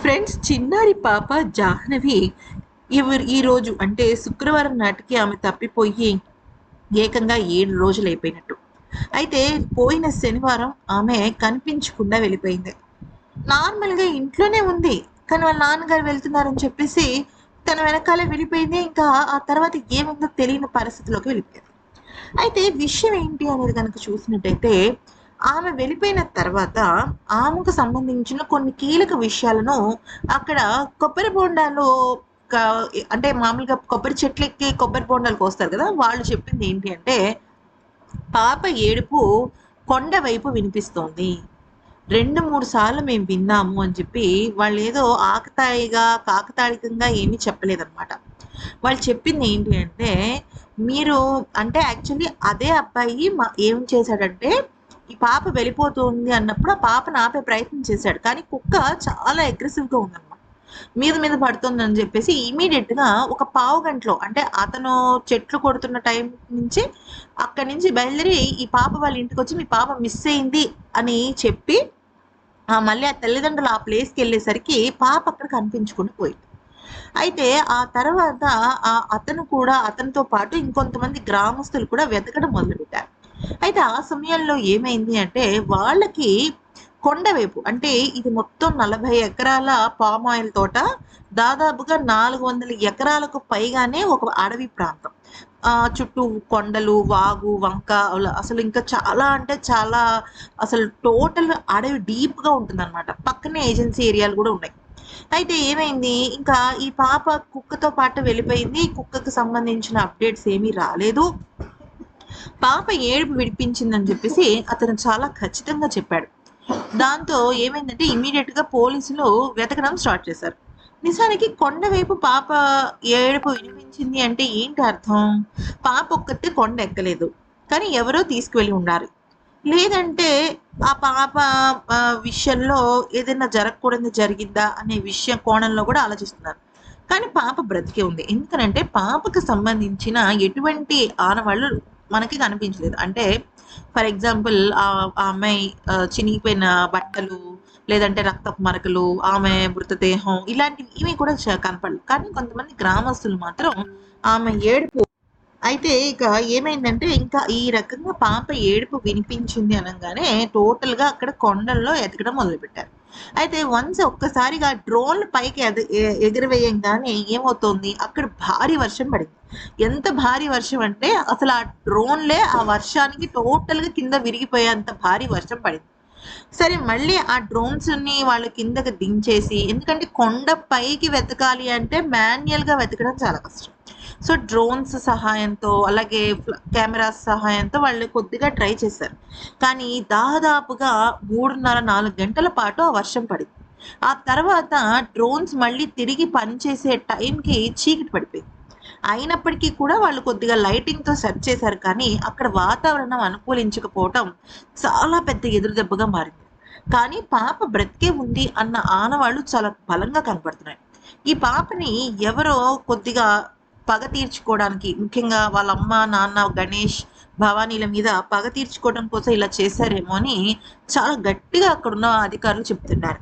Friends, చిన్నారి పాప జాహ్నవి ఈరోజు అంటే శుక్రవారం నాటికి ఆమె తప్పిపోయి ఏకంగా 7 రోజులైపోయినట్టు. అయితే పోయిన శనివారం ఆమె కనిపించకుండా వెళ్ళిపోయింది. నార్మల్‌గా ఇంట్లోనే ఉంది. కానీ వాళ్ళ నాన్నగారు వెళ్తున్నారని చెప్పేసి తన వెనకాలే వెళ్ళిపోయింది. ఇంకా ఆ తర్వాత ఏమైందో తెలియని పరిస్థితిలోకి వెళ్ళిపోయింది. అయితే విషయం ఏంటి అనేది గనక చూసినట్టయితే, ఆమె వెళ్ళిపోయిన తర్వాత ఆమెకు సంబంధించిన కొన్ని కీలక విషయాలను అక్కడ కొబ్బరి బొండాలు క అంటే మామూలుగా కొబ్బరి చెట్లెక్కి కొబ్బరి బొండాలు కోస్తారు కదా! వాళ్ళు చెప్పింది ఏంటి అంటే, పాప ఏడుపు కొండ వైపు వినిపిస్తోంది. 2, 3 సార్లు మేము విన్నాము అని చెప్పి వాళ్ళేదో కాకతాళికంగా ఏమీ చెప్పలేదనమాట. వాళ్ళు చెప్పింది ఏంటి అంటే, మీరు అంటే యాక్చువల్లీ అదే అబ్బాయి ఏం చేశాడంటే, ఈ పాప వెళ్ళిపోతుంది అన్నప్పుడు ఆ పాపను ఆపే ప్రయత్నం చేశాడు. కానీ కుక్క చాలా అగ్రెసివ్‌గా ఉందనమాట. మీద పడుతుందని చెప్పేసి ఇమ్మీడియేట్‌గా ఒక పావుగంటలో అంటే అతను చెట్లు కొడుతున్న టైం నుంచి అక్కడి నుంచి బయలుదేరి ఈ పాప వాళ్ళ ఇంటికొచ్చి మీ పాప మిస్ అయింది అని చెప్పి మళ్ళీ ఆ తల్లిదండ్రులు ఆ ప్లేస్‌కెళ్ళేసరికి పాప అక్కడ కనిపించకుండా పోయింది. అయితే ఆ తర్వాత అతను కూడా అతనితో పాటు ఇంకొంతమంది గ్రామస్తులు కూడా వెతకడం మొదలుపెట్టారు. అయితే ఆ సమయంలో ఏమైంది అంటే వాళ్ళకి కొండ వైపు అంటే ఇది మొత్తం 40 ఎకరాల పామ్ ఆయిల్ తోట. దాదాపుగా 400 ఎకరాలకు పైగానే ఒక అడవి ప్రాంతం. చుట్టూ కొండలు, వాగు, వంక అసలు ఇంకా చాలా అంటే చాలా అసలు టోటల్ అడవి డీప్‌గా ఉంటుందనమాట. పక్కనే ఏజెన్సీ ఏరియాలు గూడా ఉన్నాయి. అయితే ఏమైంది, ఇంకా ఈ పాప కుక్కతో పాటు వెళ్ళిపోయింది. కుక్కకి సంబంధించిన అప్డేట్స్ ఏమీ రాలేదు. పాప ఏడుపు విడిపించిందని చెప్పేసి అతను చాలా ఖచ్చితంగా చెప్పాడు. దాంతో ఏమైందంటే ఇమ్మీడియేట్‌గా పోలీసులు వెతకడం స్టార్ట్ చేశారు. నిజానికి కొండ వైపు పాప ఏడుపు వినిపించింది అంటే ఏంటి అర్థం? పాప ఒక్కతే కొండ ఎక్కలేదు. కానీ ఎవరో తీసుకువెళ్ళి ఉండాలి. లేదంటే ఆ పాప విషయంలో ఏదైనా జరగకూడనిది జరిగిందా అనే విషయం కోణంలో కూడా ఆలోచిస్తున్నారు. కానీ పాప బ్రతికే ఉంది. ఎందుకనంటే పాపకు సంబంధించిన ఎటువంటి ఆనవాళ్ళు మనకి కనిపించలేదు. అంటే ఫర్ ఎగ్జాంపుల్ ఆ అమ్మాయి చినిగిపోయిన బట్టలు, లేదంటే రక్తపు మరకలు, ఆమె మృతదేహం ఇలాంటివి ఏమి కూడా కనపడలేదు. కానీ కొంతమంది గ్రామస్తులు మాత్రం ఆమె ఏడుపు అయితే ఇక ఏమైందంటే ఇంకా ఈ రకంగా పాప ఏడుపు వినిపించింది అనంగానే టోటల్‌గా అక్కడ కొండల్లో ఎతకడం మొదలుపెట్టారు. అయితే వన్స్ ఒక్కసారిగా డ్రోన్‌లు పైకి ఎగురవేయంగానే ఏమవుతోంది అక్కడ భారీ వర్షం పడింది. ఎంత భారీ వర్షం అంటే అసలు ఆ డ్రోన్‌లే ఆ వర్షానికి టోటల్‌గా కింద విరిగిపోయేంత భారీ వర్షం పడింది. సరే మళ్ళీ ఆ డ్రోన్స్‌ని వాళ్ళు కిందకి దించేసి ఎందుకంటే కొండ పైకి వెతకాలి అంటే మాన్యుయల్‌గా వెతకడం చాలా కష్టం. సో, డ్రోన్స్ సహాయంతో అలాగే కెమెరాస్ సహాయంతో వాళ్ళు కొద్దిగా ట్రై చేశారు. కానీ దాదాపుగా 3:30, 4 గంటల పాటు ఆ వర్షం పడింది. ఆ తర్వాత డ్రోన్స్ మళ్ళీ తిరిగి పనిచేసే టైంకి చీకటి పడిపోయింది. అయినప్పటికీ కూడా వాళ్ళు కొద్దిగా లైటింగ్‌తో సెర్చ్ చేశారు కానీ, అక్కడ వాతావరణం అనుకూలించకపోవటం చాలా పెద్ద ఎదురు దెబ్బగా మారింది. కానీ పాప బ్రతికే ఉంది అన్న ఆనవాళ్ళు చాలా బలంగా కనపడుతున్నాయి. ఈ పాపని ఎవరో కొద్దిగా పగ తీర్చుకోవడానికి ముఖ్యంగా వాళ్ళ అమ్మ, నాన్న, గణేష్, భవానీల మీద పగ తీర్చుకోవడం కోసం ఇలా చేశారేమో అని చాలా గట్టిగా అక్కడున్న అధికారులు చెప్తున్నారు.